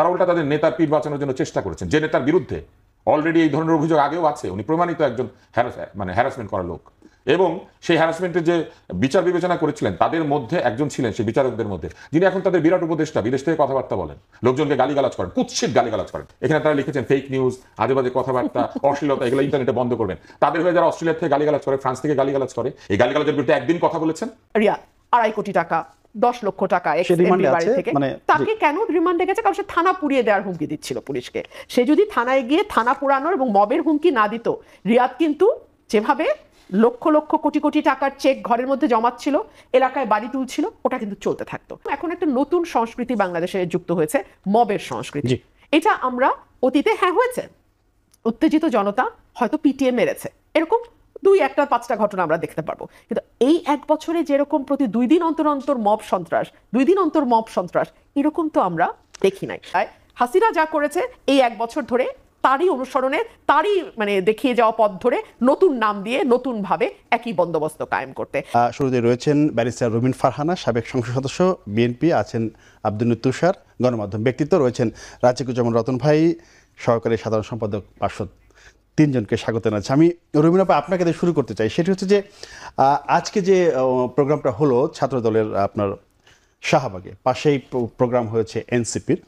তারা উল্টা তাদের নেতার পিঠ বাঁচানোর জন্য চেষ্টা করেছেন, যে নেতার বিরুদ্ধে অলরেডি এই ধরনের অভিযোগ আগেও আছে, উনি প্রমাণিত একজন হ্যারাসমেন্ট করা লোক, এবং সেই হ্যারাসমেন্টের যে বিচার বিবেচনা করেছিলেন তাদের মধ্যে একজন ছিলেন সেই বিচারকদের মধ্যে, যিনি এখন তাদের বিরাট উপদেষ্টা, বিদেশ থেকে কথাবার্তা বলেন, লোকজনকে গালিগালাজ করেন, কুৎসিত গালিগালাজ করেন। এখানে তারা লিখেছেন ফেক নিউজ, আজেবাজে কথাবার্তা, অশ্লীলতা, এগুলো ইন্টারনেটে বন্ধ করবেন। তাদের হয়ে যারা অস্ট্রেলিয়া থেকে গালিগালাজ করে, ফ্রান্স থেকে গালিগালাজ করে, এই গালিগালাজের বিরুদ্ধে একদিন কথা বলেছেন। রিয়াদ 2.5 কোটি টাকা, 10 লক্ষ টাকা তাকে কেন রিমান্ডে গেছে? কারণ সে থানা পুড়িয়ে দেওয়ার হুমকি দিচ্ছিল পুলিশকে। সে যদি থানায় গিয়ে থানা পুরানোর এবং মবের হুমকি না দিত, রিয়াদ কিন্তু যেভাবে লক্ষ লক্ষ কোটি কোটি টাকার চেক ঘরের মধ্যে জমাচ্ছিল, এলাকায় বাড়ি তুলছিল, ওটা কিন্তু চলতে থাকতো। এখন একটা নতুন সংস্কৃতি বাংলাদেশে যুক্ত হয়েছে, মবের সংস্কৃতি। এটা আমরা অতীতে হয়েছে, উত্তেজিত জনতা হয়তো পিটিয়ে মেরেছে, এরকম 2-1-5টা ঘটনা আমরা দেখতে পারবো। কিন্তু এই 1 বছরে যেরকম প্রতি 2 দিন অন্তর অন্তর মব সন্ত্রাস, 2 দিন অন্তর মব সন্ত্রাস, এরকম তো আমরা দেখি নাই। হাসিনা যা করেছে এই 1 বছর ধরে তারই অনুসরণে, তারই দেখিয়ে যাওয়া পথ ধরে নতুন নাম দিয়ে নতুন ভাবে একই বন্দোবস্ত কায়েম করতে। শুরুতে রয়েছেন ব্যারিস্টার রুমিন ফারহানা, সাবেক সংসদ সদস্য বিএনপি, আছেন আব্দুল তুষার, গণমাধ্যম ব্যক্তিত্ব, রয়েছেন রাজিকুজ্জামান রতন ভাই, সহকারী সাধারণ সম্পাদক পার্ষদ। 3 জনকে স্বাগত জানাচ্ছি। আমি রুমিন আপা আপনাকে দিয়ে শুরু করতে চাই। সেটি হচ্ছে যে আজকে যে প্রোগ্রামটা হলো ছাত্রদলের আপনার শাহবাগে, পাশেই প্রোগ্রাম হয়েছে এনসিপির,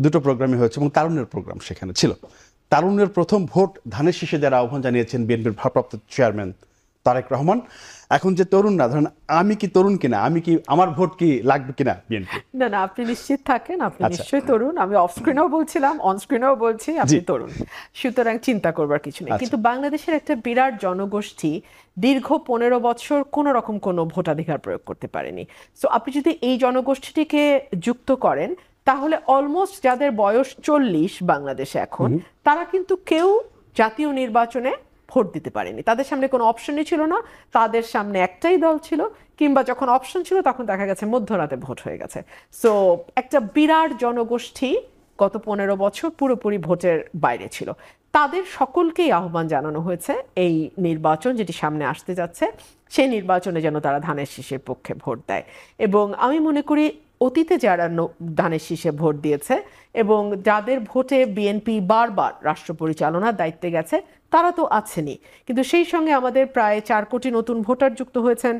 2টো প্রোগ্রামই হয়েছে এবং তারুণ্যের প্রোগ্রাম সেখানে ছিল। তারুণ্যের প্রথম ভোট ধানের শীষে যারা আহ্বান জানিয়েছেন বিএনপির ভারপ্রাপ্ত চেয়ারম্যান তারেক রহমান, এখন যে তরুণ না, ধরেন আমি কি তরুণ কিনা, আমি কি আমার ভোট কি লাগবে কিনা বিএনপি? না না, আপনি নিশ্চিত থাকেন, আপনি নিশ্চয়ই তরুণ। আমি অফ স্ক্রিনেও বলছিলাম, অন স্ক্রিনেও বলছি, আপনি তরুণ, সুতরাং চিন্তা করবার কিছু নেই। কিন্তু বাংলাদেশের একটা বিরাট জনগোষ্ঠী দীর্ঘ 15 বছর কোন রকম কোনো ভোটাধিকার প্রয়োগ করতে পারেনি। সো আপনি যদি এই জনগোষ্ঠীটিকে যুক্ত করেন, তাহলে অলমোস্ট যাদের বয়স 40 বাংলাদেশে এখন, তারা কিন্তু কেউ জাতীয় নির্বাচনে ভোট দিতে পারেনি। তাদের সামনে কোনো অপশনই ছিল না, তাদের সামনে একটাই দল ছিল, কিংবা যখন অপশন ছিল তখন দেখা গেছে মধ্যরাতে ভোট হয়ে গেছে। সো একটা বিরাট জনগোষ্ঠী গত 15 বছর পুরোপুরি ভোটের বাইরে ছিল। তাদের সকলকেই আহ্বান জানানো হয়েছে এই নির্বাচন যেটি সামনে আসতে যাচ্ছে, সেই নির্বাচনে যেন তারা ধানের শীষের পক্ষে ভোট দেয়। এবং আমি মনে করি অতীতে যারা ধানের শীষে ভোট দিয়েছে এবং যাদের ভোটে বিএনপি বারবার রাষ্ট্র পরিচালনার দায়িত্বে গেছে, তারা তো আছেনই, কিন্তু সেই সঙ্গে আমাদের প্রায় 4 কোটি নতুন ভোটার যুক্ত হয়েছেন।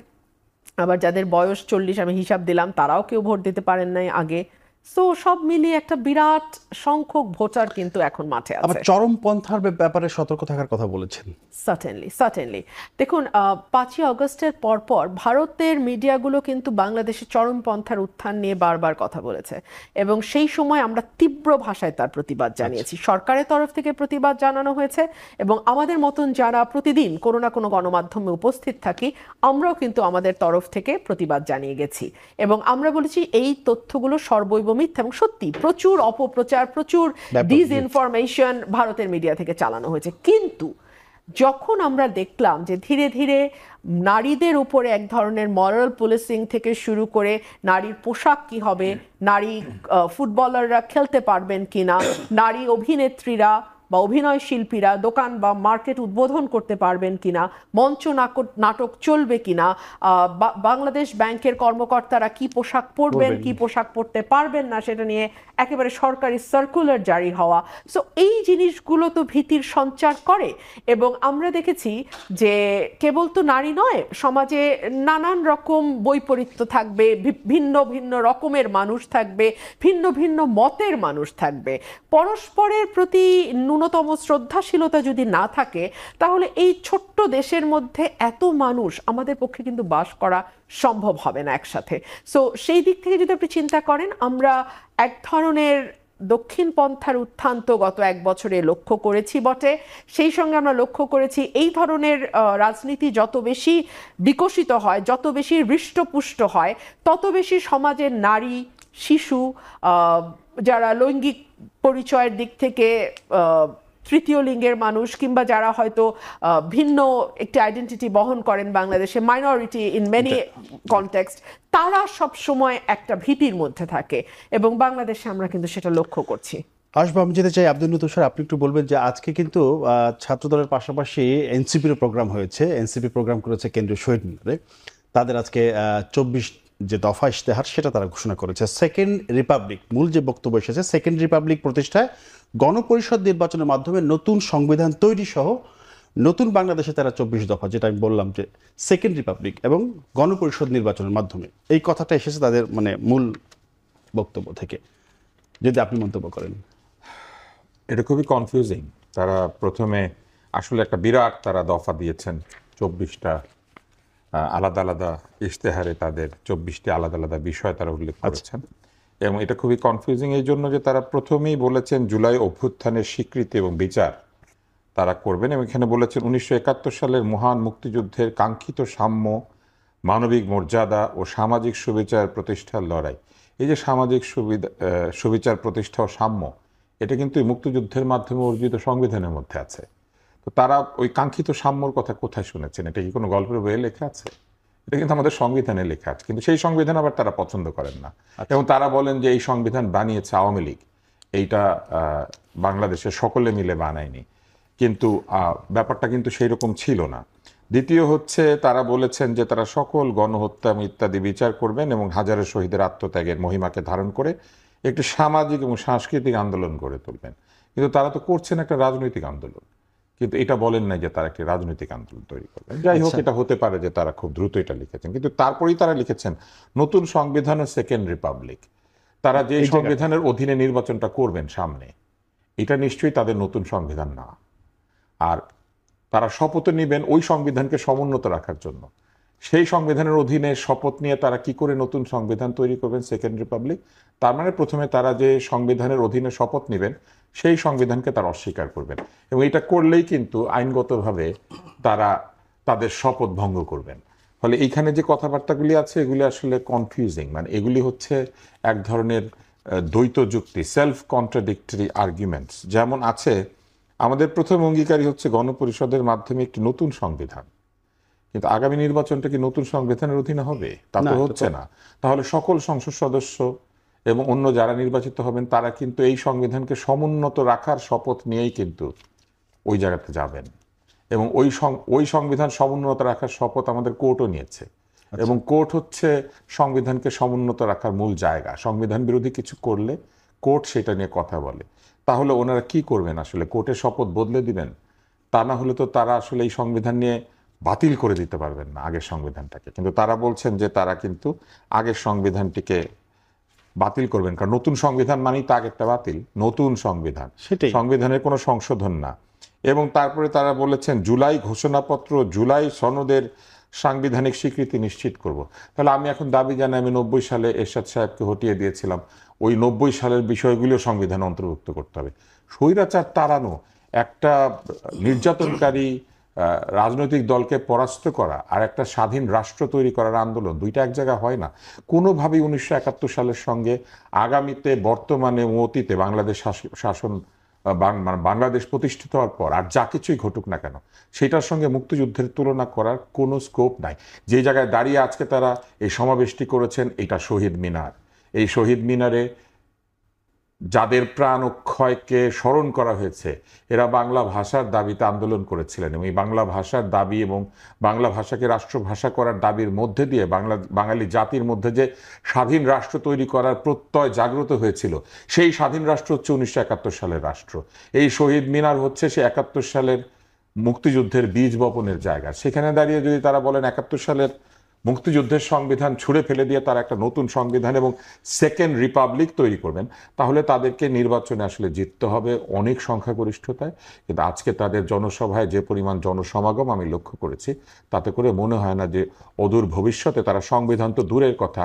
আবার যাদের বয়স 40, আমি হিসাব দিলাম, তারাও কেউ ভোট দিতে পারেন নাই আগে। সো সব মিলিয়ে একটা বিরাট সংখ্যক ভোটার কিন্তু এখন মাঠে আছে। আবার চরমপন্থার ব্যাপারে সতর্ক থাকার কথা বলেছেন। সার্টেনলি দেখুন, 5ই আগস্টের পরপর ভারতের মিডিয়াগুলো কিন্তু বাংলাদেশের চরমপন্থার উত্থান নিয়ে বারবার কথা বলেছে, এবং সেই সময় আমরা তীব্র ভাষায় তার প্রতিবাদ জানিয়েছি। সরকারের তরফ থেকে প্রতিবাদ জানানো হয়েছে, এবং আমাদের মতন যারা প্রতিদিন কোনো না কোনো গণমাধ্যমে উপস্থিত থাকি, আমরাও কিন্তু আমাদের তরফ থেকে প্রতিবাদ জানিয়ে গেছি। এবং আমরা বলেছি এই তথ্যগুলো সর্বৈব মিথ্যা, এবং সত্যি প্রচুর অপপ্রচার, প্রচুর ডিসইনফরমেশন ভারতের মিডিয়া থেকে চালানো হয়েছে। কিন্তু যখন আমরা দেখলাম যে ধীরে ধীরে নারীদের উপরে এক ধরনের মরাল পুলিশিং থেকে শুরু করে নারীর পোশাক কি হবে, নারী ফুটবলাররা খেলতে পারবেন কিনা, নারী অভিনেত্রীরা বা অভিনয় শিল্পীরা দোকান বা মার্কেট উদ্বোধন করতে পারবেন কিনা, মঞ্চ নাটক চলবে কিনা, বাংলাদেশ ব্যাংকের কর্মকর্তারা কি পোশাক পরবেন, কি পোশাক পরতে পারবেন না, সেটা নিয়ে একেবারে সরকারি সার্কুলার জারি হওয়া। সো এই জিনিসগুলো তো ভীতির সঞ্চার করে। এবং আমরা দেখেছি যে কেবল তো নারী নয়, সমাজে নানান রকম বৈপরীত্য থাকবে, ভিন্ন ভিন্ন রকমের মানুষ থাকবে, ভিন্ন ভিন্ন মতের মানুষ থাকবে। পরস্পরের প্রতি ন্যূনতম শ্রদ্ধাশীলতা যদি না থাকে, তাহলে এই ছোট্ট দেশের মধ্যে এত মানুষ আমাদের পক্ষে কিন্তু বাস করা সম্ভব হবে না একসাথে। সো সেই দিক থেকে যদি আপনি চিন্তা করেন, আমরা এক ধরনের দক্ষিণ পন্থার উত্থান তো গত 1 বছরে লক্ষ্য করেছি বটে, সেই সঙ্গে আমরা লক্ষ্য করেছি এই ধরনের রাজনীতি যত বেশি বিকশিত হয়, যত বেশি হৃষ্টপুষ্ট হয়, তত বেশি সমাজের নারী, শিশু, যারা লৈঙ্গিক পরিচয়ের দিক থেকে তৃতীয় লিঙ্গের মানুষ, কিংবা যারা হয়তো ভিন্ন একটি আইডেন্টিটি বহন করেন বাংলাদেশে, মাইনরিটি ইন মেনি কনটেক্সট, তারা সব সময় একটা ভীতির মধ্যে থাকে, এবং বাংলাদেশে আমরা কিন্তু সেটা লক্ষ্য করছি। আসবো, আমি যেতে চাই আব্দুল তুষার, আপনি একটু বলবেন যে আজকে কিন্তু ছাত্রদলের পাশাপাশি এনসিপির প্রোগ্রাম হয়েছে। এনসিপি প্রোগ্রাম করেছে কেন্দ্রীয় শহীদ মিনারে। তাদের আজকে 24 যে দফা ইশতেহার সেটা তারা ঘোষণা করেছে। সেকেন্ড রিপাবলিক মূল যে বক্তব্য এসেছে, সেকেন্ড রিপাবলিক প্রতিষ্ঠায় গণপরিষদ নির্বাচনের মাধ্যমে নতুন সংবিধান তৈরি সহ নতুন বাংলাদেশে তারা 24 দফা, যেটা আমি বললাম যে সেকেন্ড রিপাবলিক এবং গণপরিষদ নির্বাচনের মাধ্যমে, এই কথাটা এসেছে তাদের মানে মূল বক্তব্য থেকে। যদি আপনি মন্তব্য করেন। এটা খুবই কনফিউজিং। তারা প্রথমে আসলে একটা বিরাট তারা দফা দিয়েছেন, 24টা আলাদা আলাদা ইশতেহারে তাদের 24টি আলাদা আলাদা বিষয় তারা উল্লেখ করেছেন। এবং এটা খুবই কনফিউজিং এই জন্য যে তারা প্রথমেই বলেছেন জুলাই অভ্যুত্থানের স্বীকৃতি এবং বিচার তারা করবেন, এবং এখানে বলেছেন 1971 সালের মহান মুক্তিযুদ্ধের কাঙ্ক্ষিত সাম্য, মানবিক মর্যাদা ও সামাজিক সুবিচার প্রতিষ্ঠার লড়াই। এই যে সামাজিক সুবিচার প্রতিষ্ঠা ও সাম্য, এটা কিন্তু এই মুক্তিযুদ্ধের মাধ্যমে অর্জিত সংবিধানের মধ্যে আছে। তো তারা ওই কাঙ্ক্ষিত সাম্যর কথা কোথায় শুনেছেন? এটা কি কোনো গল্পের বইয়ে লেখা আছে? এটা কিন্তু আমাদের সংবিধানে লেখা আছে, কিন্তু সেই সংবিধান আবার তারা পছন্দ করেন না। এবং তারা বলেন যে এই সংবিধান বানিয়েছে আওয়ামী লীগ, এইটা বাংলাদেশের সকলে মিলে বানায়নি। কিন্তু ব্যাপারটা কিন্তু সেই রকম ছিল না। দ্বিতীয় হচ্ছে তারা বলেছেন যে তারা সকল গণহত্যা ইত্যাদি বিচার করবেন এবং হাজারো শহীদের আত্মত্যাগের মহিমাকে ধারণ করে একটি সামাজিক এবং সাংস্কৃতিক আন্দোলন গড়ে তুলবেন। কিন্তু তারা তো করছেন একটা রাজনৈতিক আন্দোলন, কিন্তু এটা বলেন নাই যে তারা একটি রাজনৈতিক আন্দোলন তৈরি করবেন। যাই হোক, এটা হতে পারে যে তারা খুব দ্রুত এটা লিখেছেন, কিন্তু তারপরেই তারা লিখেছেন নতুন সংবিধান ও সেকেন্ড রিপাবলিক। তারা যে সংবিধানের অধীনে নির্বাচনটা করবেন সামনে, এটা নিশ্চয়ই তাদের নতুন সংবিধান না। আর তারা শপথ নেবেন ওই সংবিধানকে সমুন্নত রাখার জন্য। সেই সংবিধানের অধীনে শপথ নিয়ে তারা কি করে নতুন সংবিধান তৈরি করবেন, সেকেন্ড রিপাবলিক? তার মানে প্রথমে তারা যে সংবিধানের অধীনে শপথ নেবেন সেই সংবিধানকে তারা অস্বীকার করবেন, এবং এটা করলেই কিন্তু আইনগতভাবে তারা তাদের শপথ ভঙ্গ করবেন। ফলে এইখানে যে কথাবার্তাগুলি আছে এগুলি আসলে কনফিউজিং, মানে এগুলি হচ্ছে এক ধরনের দ্বৈত যুক্তি, সেলফ কন্ট্রাডিক্টরি আর্গুমেন্টস। যেমন আছে, আমাদের প্রথম অঙ্গীকারই হচ্ছে গণপরিষদের মাধ্যমে একটি নতুন সংবিধান, কিন্তু আগামী নির্বাচনটা কি নতুন সংবিধানের অধীনে হবে? তা তো হচ্ছে না। তাহলে সকল সংসদ সদস্য এবং অন্য যারা নির্বাচিত হবেন তারা কিন্তু এই সংবিধানকে সমুন্নত রাখার শপথ নিয়েই কিন্তু ওই জায়গাতে যাবেন, এবং ওই সংবিধান সমুন্নত রাখার শপথ আমাদের কোর্টও নিয়েছে। এবং কোর্ট হচ্ছে সংবিধানকে সমুন্নত রাখার মূল জায়গা। সংবিধান বিরোধী কিছু করলে কোর্ট সেটা নিয়ে কথা বলে। তাহলে ওনারা কি করবেন? আসলে কোর্টের শপথ বদলে দিবেন? তা না হলে তো তারা আসলে এই সংবিধান নিয়ে বাতিল করে দিতে পারবেন না আগের সংবিধানটাকে। কিন্তু তারা বলছেন যে তারা কিন্তু আগের সংবিধানটিকে বাতিল করবেন, কারণ নতুন সংবিধান মানেই তো আগেরটা বাতিল। নতুন সংবিধান, সংবিধানের কোনো সংশোধন না। এবং তারপরে তারা বলেছেন জুলাই ঘোষণাপত্র, জুলাই সনদের সাংবিধানিক স্বীকৃতি নিশ্চিত করব। তাহলে আমি এখন দাবি জানাই, আমি 90 সালে এরশাদ সাহেবকে হটিয়ে দিয়েছিলাম, ওই 90 সালের বিষয়গুলিও সংবিধানে অন্তর্ভুক্ত করতে হবে। স্বৈরাচার তাড়ানো, একটা নির্যাতনকারী রাজনৈতিক দলকে পরাস্ত করা আর একটা স্বাধীন রাষ্ট্র তৈরি করার আন্দোলন, দুইটা এক জায়গা হয় না কোনোভাবেই। 1971 সালের সঙ্গে আগামীতে, বর্তমানে ও অতীতে বাংলাদেশ শাসন, বাংলাদেশ প্রতিষ্ঠিত হওয়ার পর আর যা কিছুই ঘটুক না কেন, সেটার সঙ্গে মুক্তিযুদ্ধের তুলনা করার কোনো স্কোপ নাই। যে জায়গায় দাঁড়িয়ে আজকে তারা এই সমাবেশটি করেছেন, এটা শহীদ মিনার। এই শহীদ মিনারে যাদের প্রাণ ক্ষয়কে স্মরণ করা হয়েছে, এরা বাংলা ভাষার দাবিতে আন্দোলন করেছিলেন, এবং এই বাংলা ভাষার দাবি এবং বাংলা ভাষাকে রাষ্ট্রভাষা করার দাবির মধ্যে দিয়ে বাঙালি জাতির মধ্যে যে স্বাধীন রাষ্ট্র তৈরি করার প্রত্যয় জাগ্রত হয়েছিল, সেই স্বাধীন রাষ্ট্র হচ্ছে 1971 সালের রাষ্ট্র। এই শহীদ মিনার হচ্ছে সে 71 সালের মুক্তিযুদ্ধের বীজ বপনের জায়গা। সেখানে দাঁড়িয়ে যদি তারা বলেন 71 সালের মুক্তিযুদ্ধের সংবিধান ছুঁড়ে ফেলে দিয়ে তারা একটা নতুন সংবিধান এবং সেকেন্ড রিপাবলিক তৈরি করবেন, তাহলে তাদেরকে নির্বাচনে আসলে জিততে হবে অনেক সংখ্যাগরিষ্ঠতায়। কিন্তু আজকে তাদের জনসভায় যে পরিমাণ জনসমাগম আমি লক্ষ্য করেছি, তাতে করে মনে হয় না যে অদূর ভবিষ্যতে তারা সংবিধান তো দূরের কথা,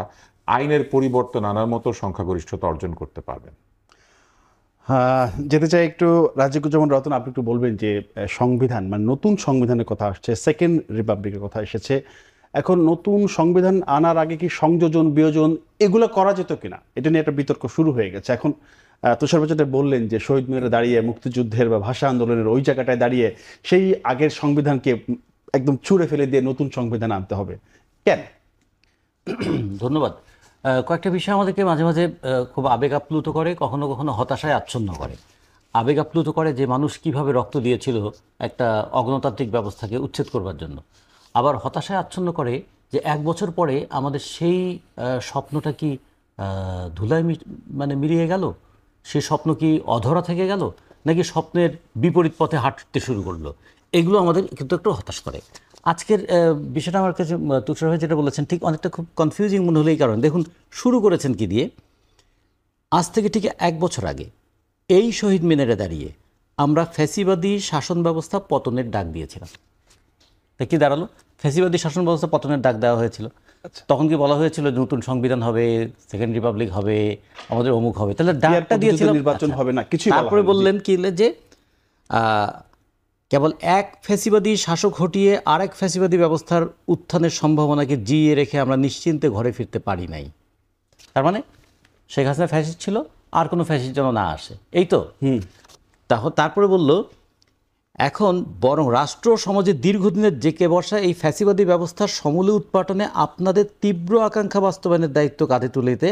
আইনের পরিবর্তন আনার মতো সংখ্যাগরিষ্ঠতা অর্জন করতে পারবেন। যেতে চাই একটু রাজিকুজ্জামান রতন, আপনি একটু বলবেন যে সংবিধান মানে নতুন সংবিধানের কথা আসছে, সেকেন্ড রিপাবলিকের কথা এসেছে, এখন নতুন সংবিধান আনার আগে কি সংযোজন বিয়োজন এগুলো করা যেত কিনা, এটা নিয়ে একটা বিতর্ক শুরু হয়ে গেছে। এখন তুষার যেটা বললেন যে শহীদ মিনারে দাঁড়িয়ে মুক্তিযুদ্ধের বা ভাষা আন্দোলনের ওই জায়গাটায় দাঁড়িয়ে সেই আগের সংবিধানকে একদম ছুঁড়ে ফেলে দিয়ে নতুন সংবিধান আনতে হবে কেন? ধন্যবাদ। কয়েকটা বিষয় আমাদেরকে মাঝে মাঝে খুব আবেগ আপ্লুত করে, কখনো কখনো হতাশায় আচ্ছন্ন করে। আবেগ আপ্লুত করে যে মানুষ কিভাবে রক্ত দিয়েছিল একটা অগণতান্ত্রিক ব্যবস্থাকে উচ্ছেদ করবার জন্য, আবার হতাশায় আচ্ছন্ন করে যে 1 বছর পরে আমাদের সেই স্বপ্নটা কি ধুলায় মানে মিলিয়ে গেল? সেই স্বপ্ন কি অধরা থেকে গেল, নাকি স্বপ্নের বিপরীত পথে হাঁটতে শুরু করলো? এগুলো আমাদের কিন্তু একটু হতাশ করে। আজকের বিষয়টা আমার কাছে তুষার ভাই যেটা বলেছেন ঠিক অনেকটা খুব কনফিউজিং মনে হলো। এই কারণে দেখুন শুরু করেছেন কি দিয়ে, আজ থেকে ঠিক 1 বছর আগে এই শহীদ মিনারে দাঁড়িয়ে আমরা ফ্যাসিবাদী শাসন ব্যবস্থা পতনের ডাক দিয়েছিলাম। তা কি দাঁড়ালো? ফ্যাসিবাদী শাসন ব্যবস্থা পতনের ডাক দেওয়া হয়েছিল। তখন কি বলা হয়েছিল নতুন সংবিধান হবে, সেকেন্ড রিপাবলিক হবে, আমাদের অমুক হবে? তাহলে ডাকটা দিয়েছিলাম, নির্বাচন হবে না, কিছু তারপরে বললেন কি যে কেবল এক ফ্যাসিবাদী শাসক হটিয়ে আরেক ফ্যাসিবাদী ব্যবস্থার উত্থানের সম্ভাবনাকে জিইয়ে রেখে আমরা নিশ্চিন্তে ঘরে ফিরতে পারি নাই। তার মানে শেখ হাসিনা ফ্যাসিস্ট ছিল, আর কোনো ফ্যাসিস্ট যেন না আসে, এই তো। তারপরে বলল এখন বরং রাষ্ট্র সমাজের দীর্ঘদিনের জেঁকে বসা এই ফ্যাসিবাদী ব্যবস্থার সমূলে উৎপাটনে আপনাদের তীব্র আকাঙ্ক্ষা বাস্তবায়নের দায়িত্ব কাঁধে তুলিতে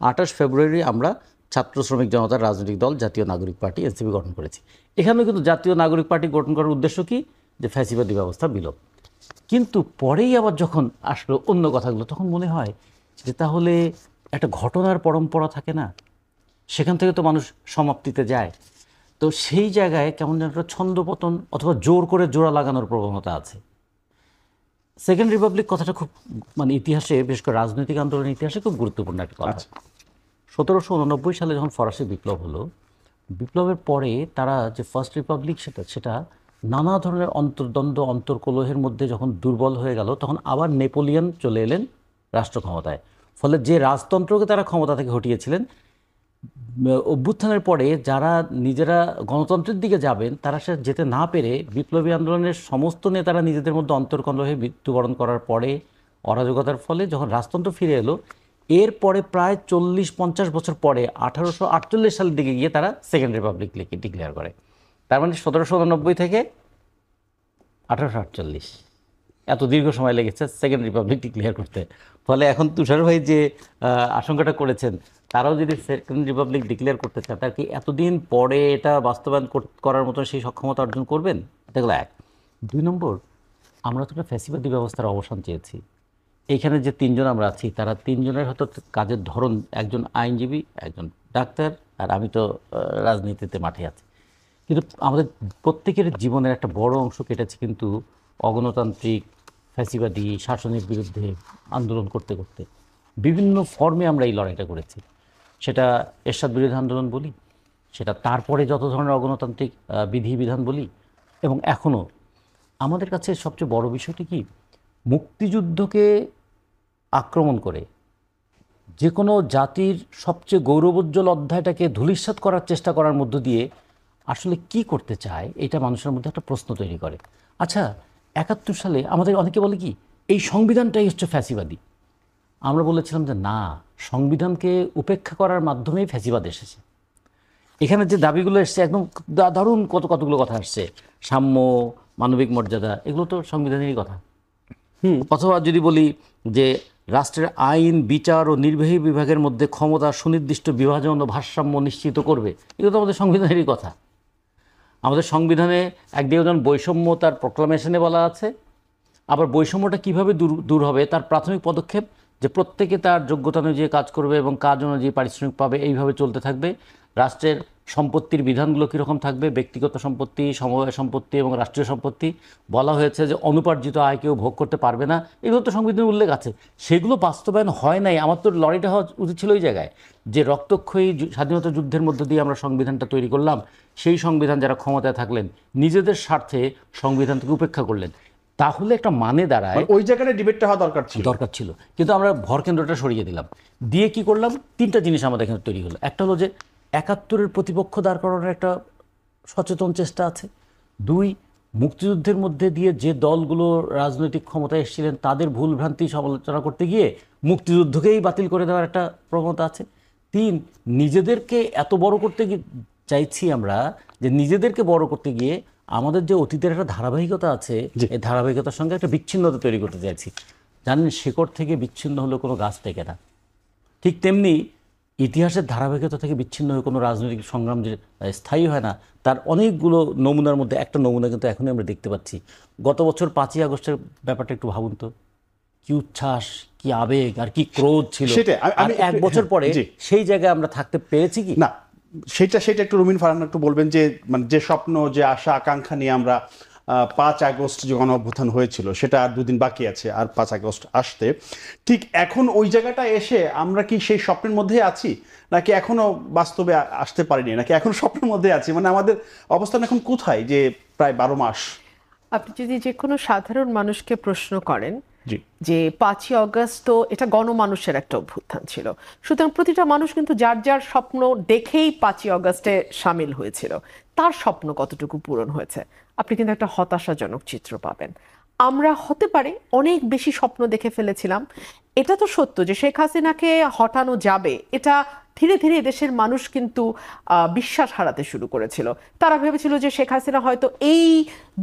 28 ফেব্রুয়ারি আমরা ছাত্র শ্রমিক জনতার রাজনৈতিক দল জাতীয় নাগরিক পার্টি এনসিপি গঠন করেছি। এখানেও কিন্তু জাতীয় নাগরিক পার্টি গঠন করার উদ্দেশ্য কি? যে ফ্যাসিবাদী ব্যবস্থা বিলোপ। কিন্তু পরেই আবার যখন আসলো অন্য কথাগুলো, তখন মনে হয় যে তাহলে একটা ঘটনার পরম্পরা থাকে না, সেখান থেকে তো মানুষ সমাপ্তিতে যায়। তো সেই জায়গায় কেমন যেন একটা ছন্দপতন অথবা জোর করে জোড়া লাগানোর প্রবণতা আছে। সেকেন্ড রিপাবলিক কথাটা খুব মানে ইতিহাসে, বিশেষ করে রাজনৈতিক আন্দোলনের ইতিহাসে খুব গুরুত্বপূর্ণ একটা কথা। 1789 সালে যখন ফরাসি বিপ্লব হলো, বিপ্লবের পরে তারা যে ফার্স্ট রিপাবলিক সেটা নানা ধরনের অন্তর্দ্বন্দ্ব অন্তর্কলহের মধ্যে যখন দুর্বল হয়ে গেল, তখন আবার নেপোলিয়ন চলে এলেন রাষ্ট্র ক্ষমতায়। ফলে যে রাজতন্ত্রকে তারা ক্ষমতা থেকে হটিয়েছিলেন, অভ্যুত্থানের পরে যারা নিজেরা গণতন্ত্রের দিকে যাবেন তারা সে যেতে না পেরে বিপ্লবী আন্দোলনের সমস্ত নেতারা নিজেদের মধ্যে অন্তর্কলহে মৃত্যুবরণ করার পরে, অরাজকতার ফলে যখন রাজতন্ত্র ফিরে এলো, এরপরে প্রায় 40-50 বছর পরে 1848 সালের দিকে গিয়ে তারা সেকেন্ড রিপাবলিক ডিক্লেয়ার করে। তার মানে 1789 থেকে 1848 এত দীর্ঘ সময় লেগেছে সেকেন্ড রিপাবলিক ডিক্লেয়ার করতে। ফলে এখন তুষার ভাই যে আশঙ্কাটা করেছেন, তারাও যদি সেকেন্ড রিপাবলিক ডিক্লেয়ার করতে চায়, তার কি এতদিন পরে এটা বাস্তবায়ন করার মতো সেই সক্ষমতা অর্জন করবেন? এটা হলো 1। 2 নম্বর, আমরা তো একটা ফ্যাসিবাদী ব্যবস্থার অবসান চেয়েছি। এইখানে যে 3 জন আমরা আছি, তারা 3 জনের হয়তো কাজের ধরন, একজন আইনজীবী, একজন ডাক্তার, আর আমি তো রাজনীতিতে মাঠে আছি। কিন্তু আমাদের প্রত্যেকের জীবনের একটা বড় অংশ কেটেছে কিন্তু অগণতান্ত্রিক ফ্যাসিবাদী শাসনের বিরুদ্ধে আন্দোলন করতে করতে। বিভিন্ন ফর্মে আমরা এই লড়াইটা করেছি। সেটা এরশাদ বিরোধী আন্দোলন বলি, সেটা তারপরে যত ধরনের অগণতান্ত্রিক বিধিবিধান বলি, এবং এখনও আমাদের কাছে সবচেয়ে বড় বিষয়টি কি, মুক্তিযুদ্ধকে আক্রমণ করে যে কোনো জাতির সবচেয়ে গৌরবোজ্জ্বল অধ্যায়টাকে ধূলিসাৎ করার চেষ্টা করার মধ্য দিয়ে আসলে কি করতে চায়, এটা মানুষের মধ্যে একটা প্রশ্ন তৈরি করে। আচ্ছা, 71 সালে আমাদের অনেকে বলে কি এই সংবিধানটাই হচ্ছে ফ্যাসিবাদী। আমরা বলেছিলাম যে না, সংবিধানকে উপেক্ষা করার মাধ্যমেই ফ্যাসিবাদ এসেছে। এখানে যে দাবিগুলো এসছে একদম দারুণ, কতগুলো কথা আসছে, সাম্য, মানবিক মর্যাদা, এগুলো তো সংবিধানেরই কথা। অথবা যদি বলি যে রাষ্ট্রের আইন, বিচার ও নির্বাহী বিভাগের মধ্যে ক্ষমতা সুনির্দিষ্ট বিভাজন ও ভারসাম্য নিশ্চিত করবে, এগুলো তো আমাদের সংবিধানেরই কথা। আমাদের সংবিধানে একদিকে যেমন বৈষম্য তার প্রোক্লামেশনে বলা আছে, আবার বৈষম্যটা কীভাবে দূর হবে তার প্রাথমিক পদক্ষেপ যে প্রত্যেকে তার যোগ্যতা অনুযায়ী কাজ করবে এবং কাজ অনুযায়ী পারিশ্রমিক পাবে, এইভাবে চলতে থাকবে। রাষ্ট্রের সম্পত্তির বিধানগুলো কীরকম থাকবে, ব্যক্তিগত সম্পত্তি, সমবায় সম্পত্তি এবং রাষ্ট্রীয় সম্পত্তি। বলা হয়েছে যে অনুপার্জিত আয় কেউ ভোগ করতে পারবে না, এগুলো তো সংবিধানে উল্লেখ আছে। সেগুলো বাস্তবায়ন হয় নাই। আমার তো লড়াইটা হওয়া উচিত ছিল ওই জায়গায়, যে রক্তক্ষয়ী স্বাধীনতা যুদ্ধের মধ্য দিয়ে আমরা সংবিধানটা তৈরি করলাম, সেই সংবিধান যারা ক্ষমতায় থাকলেন নিজেদের স্বার্থে সংবিধানকে উপেক্ষা করলেন, তাহলে একটা মানে দাঁড়ায়। ওই জায়গায় ডিবেটটা হওয়া দরকার ছিল। কিন্তু আমরা ভরকেন্দ্রটা সরিয়ে দিলাম, দিয়ে কি করলাম, 3টা জিনিস আমাদের এখানে তৈরি হলো। একটা হলো যে 71-এর প্রতিপক্ষ দাঁড় করানোর একটা সচেতন চেষ্টা আছে। 2, মুক্তিযুদ্ধের মধ্যে দিয়ে যে দলগুলো রাজনৈতিক ক্ষমতায় এসেছিলেন তাদের ভুলভ্রান্তি সমালোচনা করতে গিয়ে মুক্তিযুদ্ধকেই বাতিল করে দেওয়ার একটা প্রবণতা আছে। 3, নিজেদেরকে এত বড় করতে চাইছি আমরা যে নিজেদেরকে বড় করতে গিয়ে আমাদের যে অতীতের একটা ধারাবাহিকতা আছে, এই ধারাবাহিকতার সঙ্গে একটা বিচ্ছিন্নতা তৈরি করতে চাইছি। জানেন, শেকড় থেকে বিচ্ছিন্ন হলে কোনো গাছ টেকে না। ঠিক তেমনি ইতিহাসের ধারাবাহিকতা থেকে বিচ্ছিন্ন হয়ে কোনো রাজনৈতিক সংগ্রাম যে স্থায়ী হয় না, তার অনেকগুলো নমুনার মধ্যে একটা নমুনা কিন্তু এখনই আমরা দেখতে পাচ্ছি। গত বছর 5ই আগস্টের ব্যাপারটা একটু ভাবুন তো, কি উচ্ছ্বাস, কি আবেগ আর কি ক্রোধ ছিল, সেটাই, আর এক বছর পরে জি। সেই জায়গায় আমরা থাকতে পেরেছি কি? না, সেটা একটু রুমিন ফারহানা একটু বলবেন যে মানে যে স্বপ্ন, যে আশা আকাঙ্ক্ষা নিয়ে আমরা 5 আগস্ট যে গণ অভ্যুত্থান হয়েছিল সেটা আর 2 দিন বাকি আছে আর 5 আগস্ট আসতে, ঠিক এখন ওই জায়গাটা এসে আমরা কি সেই স্বপ্নের মধ্যে আছি, নাকি এখনো বাস্তবে আসতে পারিনি, নাকি এখন স্বপ্নের মধ্যে আছি? মানে আমাদের অবস্থান এখন কোথায় যে প্রায় 12 মাস? আপনি যদি যে কোনো সাধারণ মানুষকে প্রশ্ন করেন জি, যে 5ই অগস্ট তো এটা গণমানুষের একটা অভ্যুত্থান ছিল, সুতরাং প্রতিটা মানুষ কিন্তু যার যার স্বপ্ন দেখেই 5ই অগস্টে সামিল হয়েছিল, তার স্বপ্ন কতটুকু পূরণ হয়েছে আপনি কিন্তু একটা হতাশাজনক চিত্র পাবেন। আমরা হতে পারে অনেক বেশি স্বপ্ন দেখে ফেলেছিলাম। এটা তো সত্য যে শেখ হাসিনাকে হটানো যাবে, এটা ধীরে ধীরে দেশের মানুষ কিন্তু বিশ্বাস হারাতে শুরু করেছিল। তারা ভেবেছিল যে শেখ হাসিনা হয়তো এই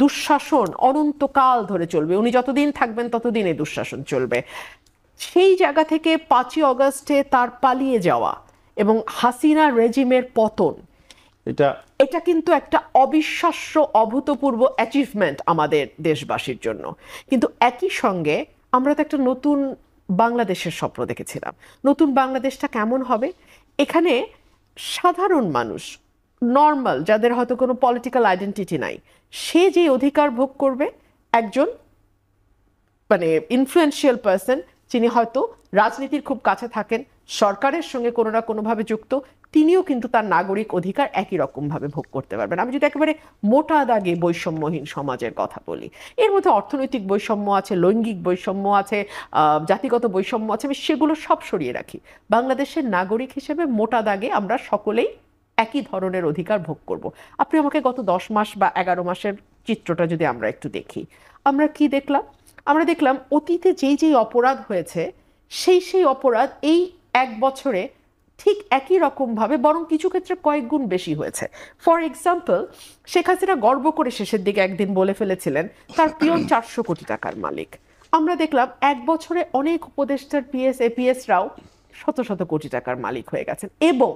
দুঃশাসন অনন্তকাল ধরে চলবে, উনি যতদিন থাকবেন ততদিন এই দুঃশাসন চলবে। সেই জায়গা থেকে 5ই অগস্টে তার পালিয়ে যাওয়া এবং হাসিনা রেজিমের পতন, এটা কিন্তু একটা অবিশ্বাস্য অভূতপূর্ব অ্যাচিভমেন্ট আমাদের দেশবাসীর জন্য। কিন্তু একই সঙ্গে আমরা তো একটা নতুন বাংলাদেশের স্বপ্ন দেখেছিলাম। নতুন বাংলাদেশটা কেমন হবে? এখানে সাধারণ মানুষ, নর্মাল, যাদের হয়তো কোনো পলিটিক্যাল আইডেন্টিটি নাই, সে যে অধিকার ভোগ করবে, একজন মানে ইনফ্লুয়েন্সিয়াল পার্সন যিনি হয়তো রাজনীতির খুব কাছে থাকেন, সরকারের সঙ্গে কোনো না কোনোভাবে যুক্ত, তিনিও কিন্তু তার নাগরিক অধিকার একই রকমভাবে ভোগ করতে পারবেন। আমি যদি একেবারে মোটা দাগে বৈষম্যহীন সমাজের কথা বলি, এর মধ্যে অর্থনৈতিক বৈষম্য আছে, লৈঙ্গিক বৈষম্য আছে, জাতিগত বৈষম্য আছে, আমি সেগুলো সব সরিয়ে রাখি। বাংলাদেশের নাগরিক হিসেবে মোটা দাগে আমরা সকলেই একই ধরনের অধিকার ভোগ করব। আপনি আমাকে গত 10 মাস বা 11 মাসের চিত্রটা যদি আমরা একটু দেখি, আমরা কি দেখলাম? আমরা দেখলাম অতীতে যেই অপরাধ হয়েছে সেই অপরাধ এই 1 বছরে ঠিক একই রকম ভাবে, বরং কিছু ক্ষেত্রে কয়েক গুণ বেশি হয়েছে। ফর এক্সাম্পল, শেখ হাসিনা গর্ব করে শেষের দিকে একদিন বলে ফেলেছিলেন তার পিয়ন 400 কোটি টাকার মালিক। আমরা দেখলাম 1 বছরে অনেক উপদেষ্টার পিএস এপিএসরাও শত শত কোটি টাকার মালিক হয়ে গেছেন। এবং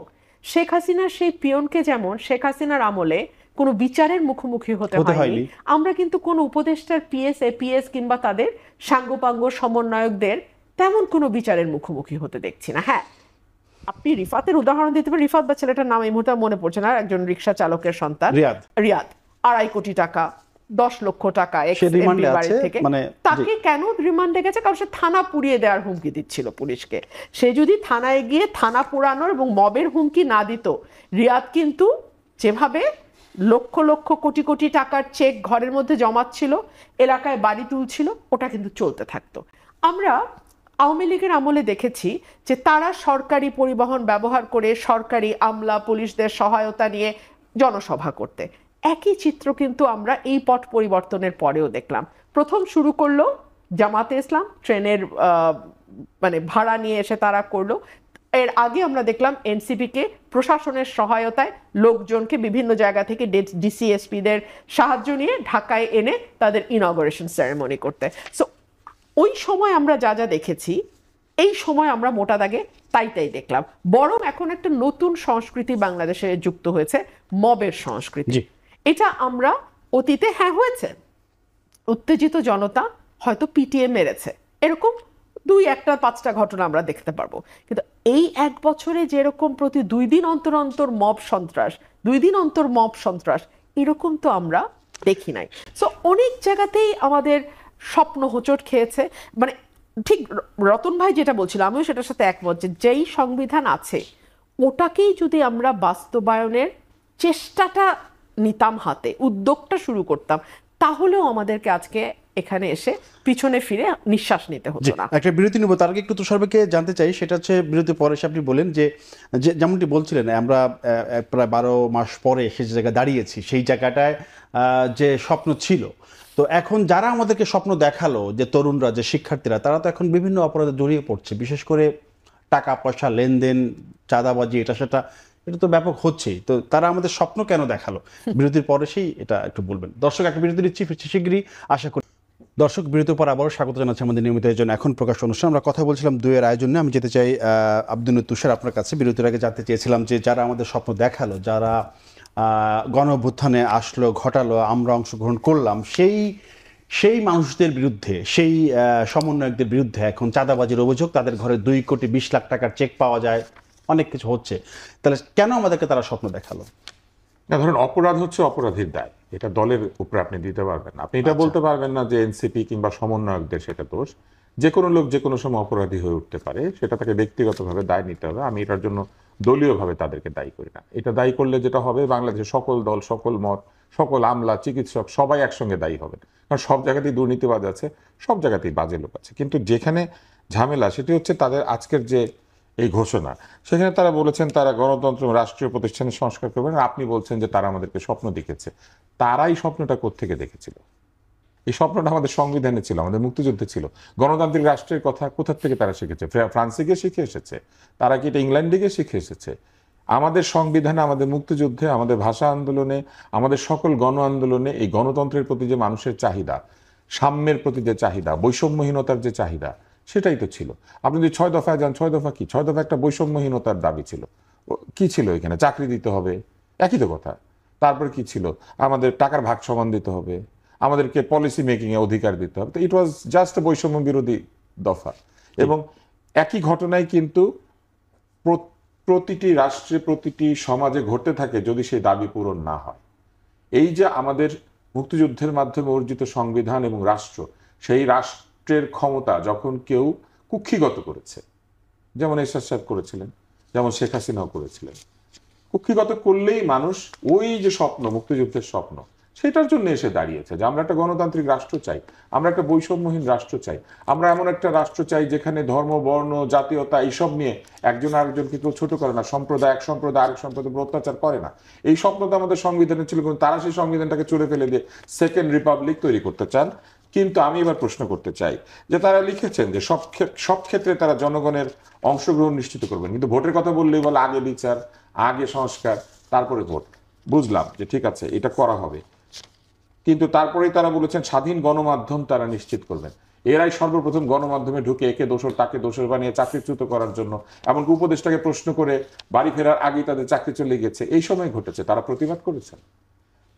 শেখ হাসিনার সেই পিয়নকে যেমন শেখ হাসিনার আমলে কোনো বিচারের মুখোমুখি হতে হয়নি, আমরা কিন্তু কোনো উপদেষ্টার পিএস এপিএস কিংবা তাদের সাঙ্গপাঙ্গ সমন্বয়কদের তেমন কোনো বিচারের মুখোমুখি হতে দেখছি না। হ্যাঁ, আপনি রিফাতের উদাহরণ দিতে পারেন। রিফাত বা ছেলেটার নাম এই মুহূর্তে মনে পড়ছে না, একজন রিক্সা চালকের সন্তান, রিয়াদ, 2.5 কোটি টাকা, 10 লক্ষ টাকা এক্স-এমপি বাড়ি থেকে, তাকে কেন রিমান্ডে গেছে? কারণ সে থানা পুড়িয়ে দেওয়ার হুমকি দিচ্ছিল পুলিশকে। সে যদি থানায় গিয়ে থানা পোড়ানোর এবং মবের হুমকি না দিত, রিয়াদ কিন্তু যেভাবে লক্ষ লক্ষ কোটি কোটি টাকার চেক ঘরের মধ্যে জমাচ্ছিল, এলাকায় বাড়ি তুলছিল, ওটা কিন্তু চলতে থাকতো। আমরা আওয়ামী লীগের আমলে দেখেছি যে তারা সরকারি পরিবহন ব্যবহার করে সরকারি আমলা পুলিশদের সহায়তা নিয়ে জনসভা করতে। একই চিত্র কিন্তু আমরা এই পট পরিবর্তনের পরেও দেখলাম। প্রথম শুরু করলো জামাতে ইসলাম, ট্রেনের মানে ভাড়া নিয়ে এসে তারা করলো। এর আগে আমরা দেখলাম এনসিপিকে প্রশাসনের সহায়তায় লোকজনকে বিভিন্ন জায়গা থেকে ডিসিএসপিদের সাহায্য নিয়ে ঢাকায় এনে তাদের ইনঅগারেশন সেরেমনি করতে। সো ওই সময় আমরা যা যা দেখেছি, এই সময় আমরা মোটা দাগে তাই দেখলাম। বরং এখন একটা নতুন সংস্কৃতি বাংলাদেশে যুক্ত হয়েছে, মবের সংস্কৃতি। এটা আমরা অতীতে হ্যাঁ হয়েছে, উত্তেজিত জনতা হয়তো পিটিয়ে মেরেছে, এরকম 2-1-5টা ঘটনা আমরা দেখতে পারবো। কিন্তু এই 1 বছরে যেরকম প্রতি 2 দিন অন্তর অন্তর মব সন্ত্রাস, 2 দিন অন্তর মব সন্ত্রাস, এরকম তো আমরা দেখি নাই। সো অনেক জায়গাতেই আমাদের স্বপ্ন হোঁচট খেয়েছে। মানে ঠিক রতন ভাই যেটা বলছিল, আমিও সেটার সাথে একমত যে যেই সংবিধান আছে ওটাকেই যদি আমরা বাস্তবায়নের চেষ্টাটা নিতাম হাতে, উদ্যোগটা শুরু করতাম, তাহলেও আমাদেরকে আজকে এখানে এসে পিছনে ফিরে নিঃশ্বাস নিতে হতো না। একটা বিরতি নেব, তার আগে একটু তুষারকে জানতে চাই, সেটা হচ্ছে বিরতি পরে আপনি বলেন যে যেমনটি বলছিলেন আমরা প্রায় 12 মাস পরে সে জায়গায় দাঁড়িয়েছি, সেই জায়গাটায় যে স্বপ্ন ছিল, তো এখন যারা আমাদেরকে স্বপ্ন দেখালো, যে তরুণরা, যে শিক্ষার্থীরা, তারা তো এখন বিভিন্ন অপরাধে জড়িয়ে পড়ছে, বিশেষ করে টাকা পয়সা লেনদেন, চাঁদাবাজি, এটা সেটা, এটা তো ব্যাপক হচ্ছেই। তো তারা আমাদের স্বপ্ন কেন দেখালো? বিরতির পরে সেই এটা একটু বলবেন। দর্শক, একটা বিরতি নিচ্ছি, ফিরছি শীঘ্রই আশা করি। দর্শক, বিরতির পর আবারও স্বাগত জানাচ্ছি আমাদের নিয়মিত আয়োজন এখন প্রকাশ অনুষ্ঠান। আমরা কথা বলছিলাম দুয়ের আয়োজনে। আমি যেতে চাই আব্দুল তুষার আপনার কাছে। বিরতির আগে জানতে চেয়েছিলাম যে যারা আমাদের স্বপ্ন দেখালো, যারা গণ অভ্যুত্থানে আসলো, ঘটালো, আমরা অংশগ্রহণ করলাম, সেই সেই মানুষদের বিরুদ্ধে, সেই সমন্বয়কদের বিরুদ্ধে এখন চাঁদাবাজির অভিযোগ, তাদের ঘরে 2,20,00,000 টাকার চেক পাওয়া যায়, অনেক কিছু হচ্ছে। তাহলে কেন আমাদেরকে তারা স্বপ্ন দেখালো? না, ধরেন অপরাধ হচ্ছে অপরাধীর দায়, এটা দলের উপরে আপনি দিতে পারবেন না। আপনি এটা বলতে পারবেন না যে এনসিপি কিংবা সমন্বয়কদের সেটা দোষ। যে কোনো লোক যে কোনো সময় অপরাধী হয়ে উঠতে পারে, সেটা তাকে ব্যক্তিগতভাবে দায় নিতে হবে। আমি এটার জন্য দলীয়ভাবে তাদেরকে দায়ী করি না। এটা দায়ী করলে যেটা হবে, বাংলাদেশের সকল দল, সকল মত, সকল আমলা, চিকিৎসক সবাই একসঙ্গে দায়ী হবে। কারণ সব জায়গাতেই দুর্নীতিবাজ আছে, সব জায়গাতেই বাজে লোক আছে। কিন্তু যেখানে ঝামেলা সেটি হচ্ছে তাদের আজকের যে এই ঘোষণা, সেখানে তারা বলেছেন তারা গণতন্ত্র রাষ্ট্রীয় প্রতিষ্ঠানের সংস্কার করবেন। আপনি বলছেন যে তারা আমাদেরকে স্বপ্ন দেখেছে। তারাই স্বপ্নটা কোত্থেকে দেখেছিল? এই স্বপ্নটা আমাদের সংবিধানে ছিল, আমাদের মুক্তিযুদ্ধে ছিল। গণতান্ত্রিক রাষ্ট্রের কথা কোথা থেকে তারা শিখেছে? ফ্রান্সে গিয়ে শিখে এসেছে? তারা কি এটা ইংল্যান্ডে গিয়ে শিখে এসেছে? আমাদের সংবিধানে, আমাদের মুক্তিযুদ্ধে, আমাদের ভাষা আন্দোলনে, আমাদের সকল গণ আন্দোলনে এই গণতন্ত্রের প্রতি যে মানুষের চাহিদা, সাম্যের প্রতি যে চাহিদা, বৈষম্যহীনতার যে চাহিদা, সেটাই তো ছিল। আপনি যদি 6 দফায় যান, 6 দফা কি? 6 দফা একটা বৈষম্যহীনতার দাবি ছিল। কি ছিল এখানে? চাকরি দিতে হবে, একই তো কথা। তারপর কি ছিল? আমাদের টাকার ভাগ সমান দিতে হবে, আমাদেরকে পলিসি মেকিং এ অধিকার দিতে হবে। তো ইট ওয়াজ জাস্ট বৈষম্য বিরোধী দফা। এবং একই ঘটনায় কিন্তু প্রতিটি রাষ্ট্রে, প্রতিটি সমাজে ঘটতে থাকে যদি সেই দাবি পূরণ না হয়। এই যে আমাদের মুক্তিযুদ্ধের মাধ্যমে অর্জিত সংবিধান এবং রাষ্ট্র, সেই রাষ্ট্রের ক্ষমতা যখন কেউ কুক্ষিগত করেছে, যেমন এরশাদ সাহেব করেছিলেন, যেমন শেখ হাসিনাও করেছিলেন, কুক্ষিগত করলেই মানুষ ওই যে স্বপ্ন, মুক্তিযুদ্ধের স্বপ্ন, সেটার জন্য এসে দাঁড়িয়েছে যে আমরা একটা গণতান্ত্রিক রাষ্ট্র চাই, আমরা একটা বৈষম্যহীন রাষ্ট্র চাই, আমরা এমন একটা রাষ্ট্র চাই যেখানে ধর্ম, বর্ণ, জাতীয়তা এইসব নিয়ে একজন আরেকজনকে কেউ ছোট করে না, সম্প্রদায় এক সম্প্রদায় আরেক সম্প্রদায় অত্যাচার করে না। এই স্বপ্নটা আমাদের সংবিধানে ছিল, কিন্তু তারা সেই সংবিধানটাকে চুরে ফেলে দিয়ে সেকেন্ড রিপাবলিক তৈরি করতে চান। কিন্তু আমি এবার প্রশ্ন করতে চাই যে তারা লিখেছেন যে সব ক্ষেত্রে তারা জনগণের অংশগ্রহণ নিশ্চিত করবেন, কিন্তু ভোটের কথা বললেই বলে আগে বিচার, আগে সংস্কার, তারপরে ভোট। বুঝলাম যে ঠিক আছে, এটা করা হবে, কিন্তু তারপরেই তারা বলেছেন স্বাধীন গণমাধ্যম তারা নিশ্চিত করবেন। এরাই সর্বপ্রথম গণমাধ্যমে ঢুকে একে দোষর তাকে দোষর বানিয়ে চাকরিচ্যুত করার জন্য, এমনকি উপদেষ্টাকে প্রশ্ন করে বাড়ি ফেরার আগেই তাদের চাকরি চলে গেছে, এই সময় ঘটেছে। তারা প্রতিবাদ করেছেন।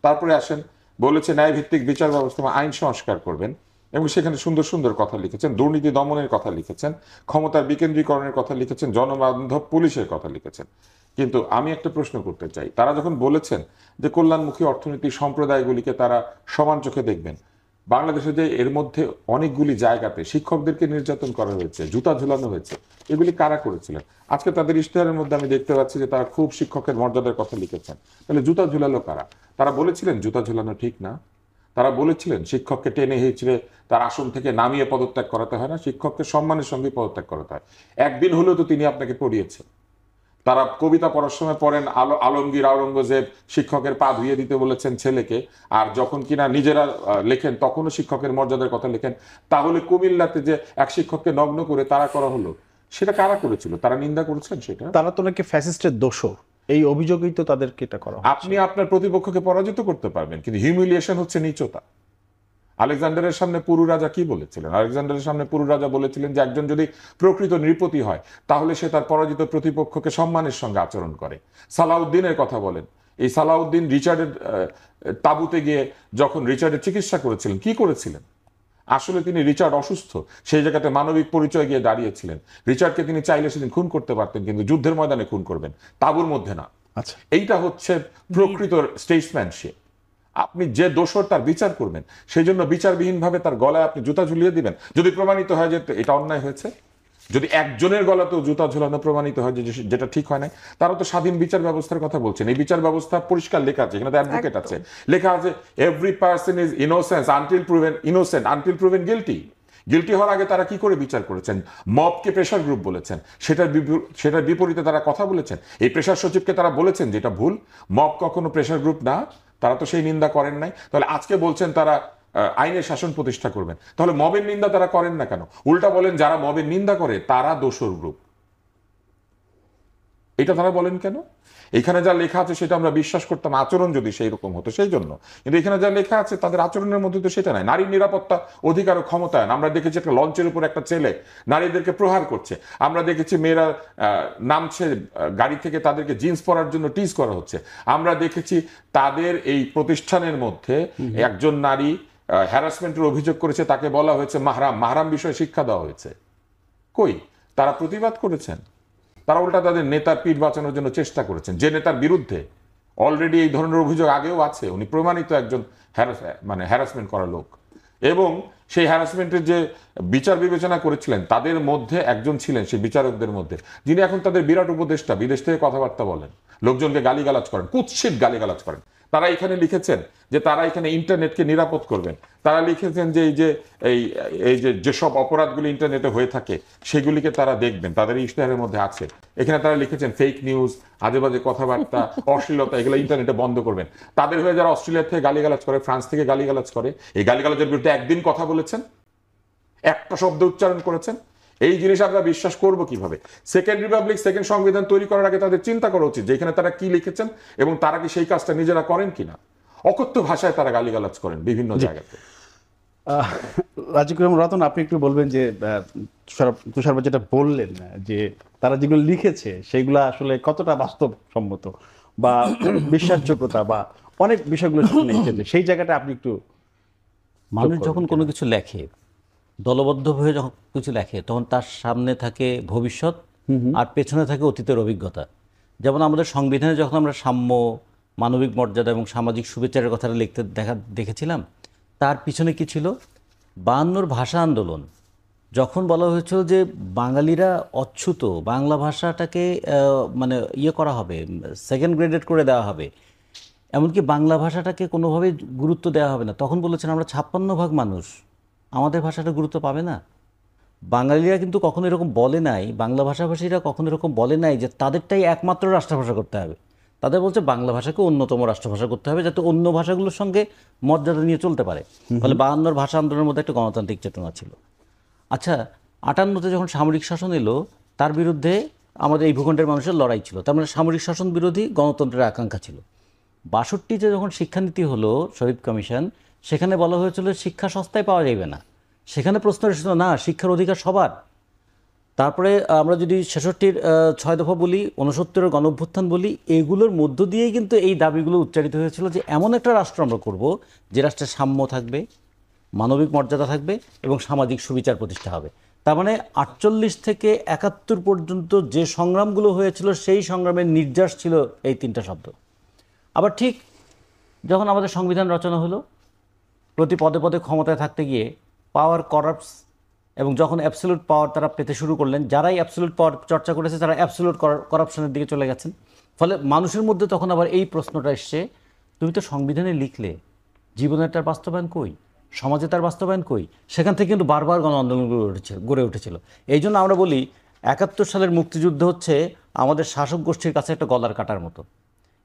তারপরে আসেন, বলেছে ন্যায়ভিত্তিক বিচার ব্যবস্থা, আইন সংস্কার করবেন, এবং সেখানে সুন্দর সুন্দর কথা লিখেছেন, দুর্নীতি দমনের কথা লিখেছেন, ক্ষমতার বিকেন্দ্রীকরণের কথা লিখেছেন, জনবান্ধব পুলিশের কথা লিখেছেন। কিন্তু আমি একটা প্রশ্ন করতে চাই, তারা যখন বলেছেন যে কল্যাণমুখী অর্থনীতি, সম্প্রদায়গুলিকে তারা সমান চোখে দেখবেন, বাংলাদেশে যে এর মধ্যে অনেকগুলি জায়গাতে শিক্ষকদেরকে নির্যাতন করা হয়েছে, জুতা ঝুলানো হয়েছে, এগুলি কারা করেছিলেন? আজকে তাদের ইশতেহারের মধ্যে আমি দেখতে পাচ্ছি যে তারা খুব শিক্ষকের মর্যাদার কথা লিখেছেন। তাহলে জুতা ঝুলালো কারা? তারা বলেছিলেন জুতা ঝুলানো ঠিক না? তারা বলেছিলেন শিক্ষককে টেনে হিঁচড়ে তার আসন থেকে নামিয়ে পদত্যাগ করাতে হয় না, শিক্ষককে সম্মানের সঙ্গে পদত্যাগ করাতে হয়। একদিন হলেও তো তিনি আপনাকে পড়িয়েছেন। তারা কবিতা পড়ার সময় পড়েন আলমগীর আওরঙ্গজেব শিক্ষকের পা ধুয়ে দিতে বলেছেন ছেলেকে, আর যখন কিনা নিজেরা লেখেন তখনও শিক্ষকের মর্যাদার কথা লেখেন। তাহলে কুমিল্লাতে যে এক শিক্ষককে নগ্ন করে তারা করা হলো, সেটা কারা করেছিল? তারা নিন্দা করেছেন সেটা? তারা তো নাকি ফ্যাসিস্টের দোষর, এই অভিযোগই তো তাদেরকে এটা করা হয়। আপনি আপনার প্রতিপক্ষকে পরাজিত করতে পারবেন, কিন্তু হিউমিলিয়েশন হচ্ছে নিচতা। আলেকজান্ডারের সামনে পুরু রাজা কি বলেছিলেন? আলেকজান্ডারের সামনে পুরু রাজা বলেছিলেন যে একজন যদি প্রকৃত নৃপতি হয় তাহলে সে তার পরাজিত প্রতিপক্ষকে সম্মানের সঙ্গে আচরণ করে। সালাউদ্দিনের কথা বলেন, এই সালাউদ্দিন রিচার্ডের তাঁবুতে গিয়ে যখন রিচার্ডের চিকিৎসা করেছিলেন, কি করেছিলেন? আসলে তিনি রিচার্ড অসুস্থ, সেই জায়গাতে মানবিক পরিচয় গিয়ে দাঁড়িয়েছিলেন। রিচার্ডকে তিনি চাইলে সেদিন খুন করতে পারতেন, কিন্তু যুদ্ধের ময়দানে খুন করবেন, তাঁবুর মধ্যে না। আচ্ছা, এইটা হচ্ছে প্রকৃত স্টেটসম্যানশিপ। আপনি যে দোষর তার বিচার করবেন, সেই জন্য বিচারবিহীনভাবে তার গলায় আপনি জুতা ঝুলিয়ে দিবেন। যদি প্রমাণিত হয় যে এটা অন্যায় হয়েছে, যদি একজনের গলাতেও জুতা ঝুলানো প্রমাণিত হয় যেটা ঠিক হয় না, তারা তো স্বাধীন বিচার ব্যবস্থার কথা বলছেন। এই বিচার ব্যবস্থা পরিষ্কার লেখা আছে, এখানে তো অ্যাডভোকেট আছে, লেখা আছে every person is innocent until proven guilty. Guilty হওয়ার আগে তারা কি করে বিচার করেছেন? মবকে প্রেশার গ্রুপ বলেছেন, সেটার বিপরীতে তারা কথা বলেছেন। এই প্রেশার সচিবকে তারা বলেছেন যে এটা ভুল, মব কখনো প্রেশার গ্রুপ না, তারা তো সেই নিন্দা করেন নাই। তাহলে আজকে বলছেন তারা আইনের শাসন প্রতিষ্ঠা করবেন, তাহলে মবের নিন্দা তারা করেন না কেন? উল্টা বলেন যারা মবের নিন্দা করে তারা দোষর গ্রুপ, এটা তারা বলেন কেন? এখানে যা লেখা আছে সেটা আমরা বিশ্বাস করতাম, আচরণ যদি সেই রকম হতো সেই জন্য। কিন্তু এখানে যা লেখা আছে তাদের আচরণের মধ্যে তো সেটা নাই। নারীর নিরাপত্তা, অধিকার ও ক্ষমতায়ন, আমরা দেখেছি একটা লঞ্চের উপর একটা ছেলে নারীদেরকে প্রহার করছে, আমরা দেখেছি মেয়েরা নামছে গাড়ি থেকে, তাদেরকে জিন্স পরার জন্য টিজ করা হচ্ছে, আমরা দেখেছি তাদের এই প্রতিষ্ঠানের মধ্যে একজন নারী হ্যারাসমেন্টের অভিযোগ করেছে তাকে বলা হয়েছে মাহরাম, মাহরাম বিষয়ে শিক্ষা দেওয়া হয়েছে। কই, তারা প্রতিবাদ করেছেন? তারা উল্টা তাদের নেতার পিঠ বাঁচানোর জন্য চেষ্টা করেছেন, যে নেতার বিরুদ্ধে অলরেডি এই ধরনের অভিযোগ আগেও আছে, উনি প্রমাণিত একজন হ্যারাসমেন্ট করা লোক। এবং সেই হ্যারাসমেন্টের যে বিচার বিবেচনা করেছিলেন তাদের মধ্যে একজন ছিলেন সেই বিচারকদের মধ্যে, যিনি এখন তাদের বিরাট উপদেষ্টা, বিদেশ থেকে কথাবার্তা বলেন, লোকজনকে গালিগালাজ করেন, কুৎসিত গালিগালাজ করেন। তারা এখানে লিখেছেন যে তারা এখানে ইন্টারনেটকে নিরাপদ করবেন। তারা লিখেছেন যে এই যে যেসব অপরাধগুলি ইন্টারনেটে হয়ে থাকে সেগুলিকে তারা দেখবেন, তাদের ইশতেহারের মধ্যে আছে। এখানে তারা লিখেছেন ফেক নিউজ, আজে বাজে কথাবার্তা, অশ্লীলতা, এগুলো ইন্টারনেটে বন্ধ করবেন। তাদের হয়ে যারা অস্ট্রেলিয়া থেকে গালিগালাজ করে, ফ্রান্স থেকে গালিগালাজ করে, এই গালিগালাজের বিরুদ্ধে একদিন কথা বলেছেন, একটা শব্দ উচ্চারণ করেছেন? এই জিনিস আমরা বিশ্বাস করব কিভাবে? সেকেন্ড রিপাবলিক, সেকেন্ড সংবিধান তৈরি করার আগে তাদের চিন্তা করা উচিত যে এখানে তারা কি লিখেছেন এবং তারা কি সেই কাজটা নিজেরা করেন কিনা। অকথ্য ভাষায় তারা গালিগালাজ করেন বিভিন্ন জায়গাতে। রাজিকুর রহমান রতন, আপনি একটু বলবেন যে তুষার যেটা বললেন যে তারা যেগুলো লিখেছে সেগুলো আসলে কতটা বাস্তবসম্মত বা বিশ্বাসযোগ্যতা বা অনেক বিষয়গুলো সেই জায়গাটা আপনি একটু। মানুষ যখন কোনো কিছু লেখে, দলবদ্ধভাবে যখন কিছু লেখে, তখন তার সামনে থাকে ভবিষ্যৎ আর পেছনে থাকে অতীতের অভিজ্ঞতা। যেমন আমাদের সংবিধানে যখন আমরা সাম্য, মানবিক মর্যাদা এবং সামাজিক শুভেচ্ছার কথাটা দেখেছিলাম, তার পিছনে কি ছিল? 52 ভাষা আন্দোলন। যখন বলা হয়েছিল যে বাঙালিরা অচ্যুত, বাংলা ভাষাটাকে মানে করা হবে, সেকেন্ড গ্রেডেড করে দেওয়া হবে, এমনকি বাংলা ভাষাটাকে কোনোভাবেই গুরুত্ব দেওয়া হবে না, তখন বলেছেন আমরা 56% মানুষ, আমাদের ভাষাটা গুরুত্ব পাবে না। বাঙালিরা কিন্তু কখনো এরকম বলে নাই, বাংলা ভাষাভাষীরা কখনো এরকম বলে নাই যে তাদেরটাই একমাত্র রাষ্ট্রভাষা করতে হবে। তাদের বলছে বাংলা ভাষাকে অন্যতম রাষ্ট্রভাষা করতে হবে, যাতে অন্য ভাষাগুলোর সঙ্গে মর্যাদা নিয়ে চলতে পারে। ফলে 52 ভাষা আন্দোলনের মধ্যে একটা গণতান্ত্রিক চেতনা ছিল। আচ্ছা, 58-তে যখন সামরিক শাসন এলো, তার বিরুদ্ধে আমাদের এই ভূখণ্ডের মানুষের লড়াই ছিল। তার মানে সামরিক শাসন বিরোধী গণতন্ত্রের আকাঙ্ক্ষা ছিল। 62-তে যখন শিক্ষানীতি হলো, শহীদ কমিশন, সেখানে বলা হয়েছিল শিক্ষা সস্তায় পাওয়া যাবে না। সেখানে প্রশ্ন এসেছিল না, শিক্ষার অধিকার সবার। তারপরে আমরা যদি 66-র 6 দফা বলি, 69-এর গণঅভ্যুত্থান বলি, এগুলোর মধ্য দিয়েই কিন্তু এই দাবিগুলো উচ্চারিত হয়েছিল যে এমন একটা রাষ্ট্র আমরা করব যে রাষ্ট্রে সাম্য থাকবে, মানবিক মর্যাদা থাকবে এবং সামাজিক সুবিচার প্রতিষ্ঠা হবে। তার মানে 48 থেকে 71 পর্যন্ত যে সংগ্রামগুলো হয়েছিল সেই সংগ্রামের নির্যাস ছিল এই 3টা শব্দ। আবার ঠিক যখন আমাদের সংবিধান রচনা হলো, প্রতি পদে পদে ক্ষমতায় থাকতে গিয়ে পাওয়ার করাপ্টস, এবং যখন অ্যাবসলিউট পাওয়ার তারা পেতে শুরু করলেন, যারাই অ্যাবসলিউট পাওয়ার চর্চা করেছে তারা অ্যাবসলিউট করাপশনের দিকে চলে গেছেন। ফলে মানুষের মধ্যে তখন আবার এই প্রশ্নটা এসছে, তুমি তো সংবিধানে লিখলে, জীবনের তার বাস্তবায়ন কই, সমাজে তার বাস্তবায়ন কই? সেখান থেকে কিন্তু বারবার গণ আন্দোলনগুলো গড়ে উঠেছিল। এই জন্য আমরা বলি 71 সালের মুক্তিযুদ্ধ হচ্ছে আমাদের শাসক গোষ্ঠীর কাছে একটা গলার কাটার মতো।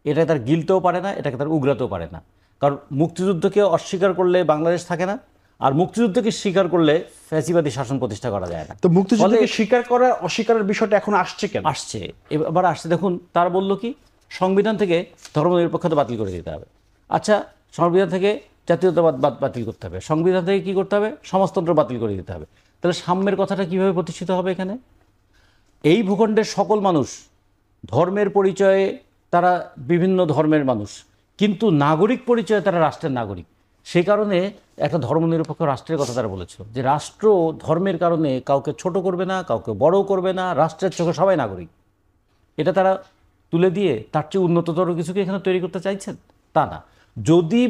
এটা তার গিলতেও পারে না, এটাকে তার উগরাতেও পারে না। কারণ মুক্তিযুদ্ধকে অস্বীকার করলে বাংলাদেশ থাকে না, আর মুক্তিযুদ্ধকে স্বীকার করলে ফ্যাসিবাদী শাসন প্রতিষ্ঠা করা যায় না। তো মুক্তিযুদ্ধকে স্বীকার করা অস্বীকারের বিষয়টা এখন আসছে কেন? আসছে, এবার আসছে। দেখুন, তারা বলল কি, সংবিধান থেকে ধর্মনিরপেক্ষতা বাতিল করে দিতে হবে। আচ্ছা, সংবিধান থেকে জাতীয়তাবাদ বাতিল করতে হবে, সংবিধান থেকে কি করতে হবে, সমাজতন্ত্র বাতিল করে দিতে হবে। তাহলে সাম্যের কথাটা কিভাবে প্রতিষ্ঠিত হবে এখানে? এই ভূখণ্ডের সকল মানুষ ধর্মের পরিচয়ে তারা বিভিন্ন ধর্মের মানুষ, কিন্তু নাগরিক পরিচয়ে তারা রাষ্ট্রের নাগরিক। সেই কারণে একটা ধর্মনিরপেক্ষ রাষ্ট্রের কথা তারা বলেছিল, যে রাষ্ট্র ধর্মের কারণে কাউকে ছোট করবে না, কাউকে বড় করবে না, রাষ্ট্রের চোখে সবাই নাগরিক। এটা তারা তুলে দিয়ে তার চেয়ে উন্নততর কিছুকে এখানে তৈরি করতে চাইছেন? তা না। যদি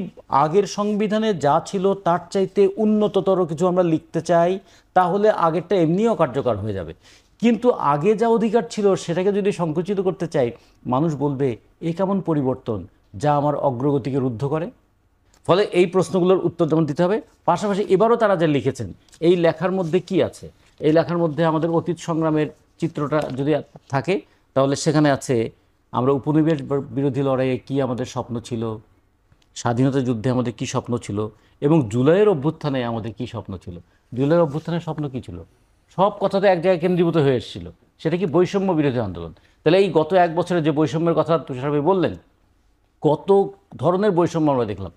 আগের সংবিধানে যা ছিল তার চাইতে উন্নততর কিছু আমরা লিখতে চাই, তাহলে আগেরটা এমনিও কার্যকর হয়ে যাবে। কিন্তু আগে যা অধিকার ছিল সেটাকে যদি সংকুচিত করতে চাই, মানুষ বলবে এ কেমন পরিবর্তন যা আমার অগ্রগতিকে রুদ্ধ করে। ফলে এই প্রশ্নগুলোর উত্তর যেমন দিতে হবে, পাশাপাশি এবারও তারা যা লিখেছেন এই লেখার মধ্যে কি আছে, এই লেখার মধ্যে আমাদের অতীত সংগ্রামের চিত্রটা যদি থাকে, তাহলে সেখানে আছে আমরা উপনিবেশ বিরোধী লড়াইয়ে কি আমাদের স্বপ্ন ছিল, স্বাধীনতা যুদ্ধে আমাদের কি স্বপ্ন ছিল, এবং জুলাইয়ের অভ্যুত্থানে আমাদের কি স্বপ্ন ছিল। জুলাইয়ের অভ্যুত্থানের স্বপ্ন কি ছিল? সব কথাতে এক জায়গায় কেন্দ্রীভূত হয়ে এসেছিল, সেটা কি বৈষম্য বিরোধী আন্দোলন। তাহলে এই গত 1 বছরে যে বৈষম্যের কথা তুষার ভাই বললেন, কত ধরনের বৈষম্য আমরা দেখলাম।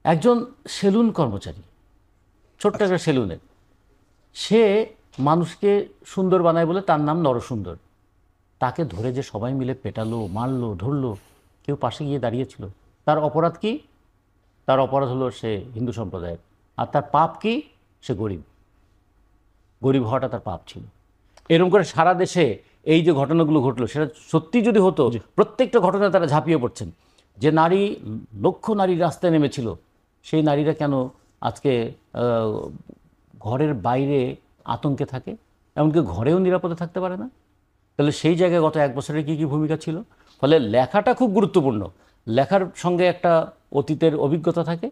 একজন সেলুন কর্মচারী, ছোট্ট একটা সেলুনের, সে মানুষকে সুন্দর বানায় বলে তার নাম নরসুন্দর। তাকে ধরে যে সবাই মিলে পেটালো, মারলো, ধরলো, কেউ পাশে গিয়ে দাঁড়িয়েছিল। তার অপরাধ কি? তার অপরাধ হলো সে হিন্দু সম্প্রদায়ের, আর তার পাপ কি? সে গরিব। গরিব হওয়াটা তার পাপ ছিল। এরকম করে সারা দেশে এই যে ঘটনাগুলো ঘটলো, সেটা সত্যি যদি হতো, প্রত্যেকটা ঘটনায় তারা ঝাঁপিয়ে পড়ছেন। যে নারী, লক্ষ নারী রাস্তায় নেমেছিল, সেই নারীরা কেন আজকে ঘরের বাইরে আতঙ্কে থাকে, এমনকি ঘরেও নিরাপদে থাকতে পারে না? তাহলে সেই জায়গায় গত 1 বছরের কী কী ভূমিকা ছিল? ফলে লেখাটা খুব গুরুত্বপূর্ণ। লেখার সঙ্গে একটা অতীতের অভিজ্ঞতা থাকে,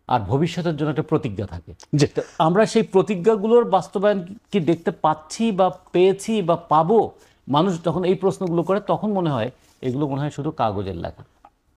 আর ভবিষ্যতের জন্য একটা প্রতিজ্ঞা থাকে। জি। তো আমরা সেই প্রতিজ্ঞাগুলোর বাস্তবায়ন কি দেখতে পাচ্ছি বা পেয়েছি বা পাবো? মানুষ যখন এই প্রশ্নগুলো করে, তখন মনে হয় এগুলো মনে হয় শুধু কাগজের লেখা।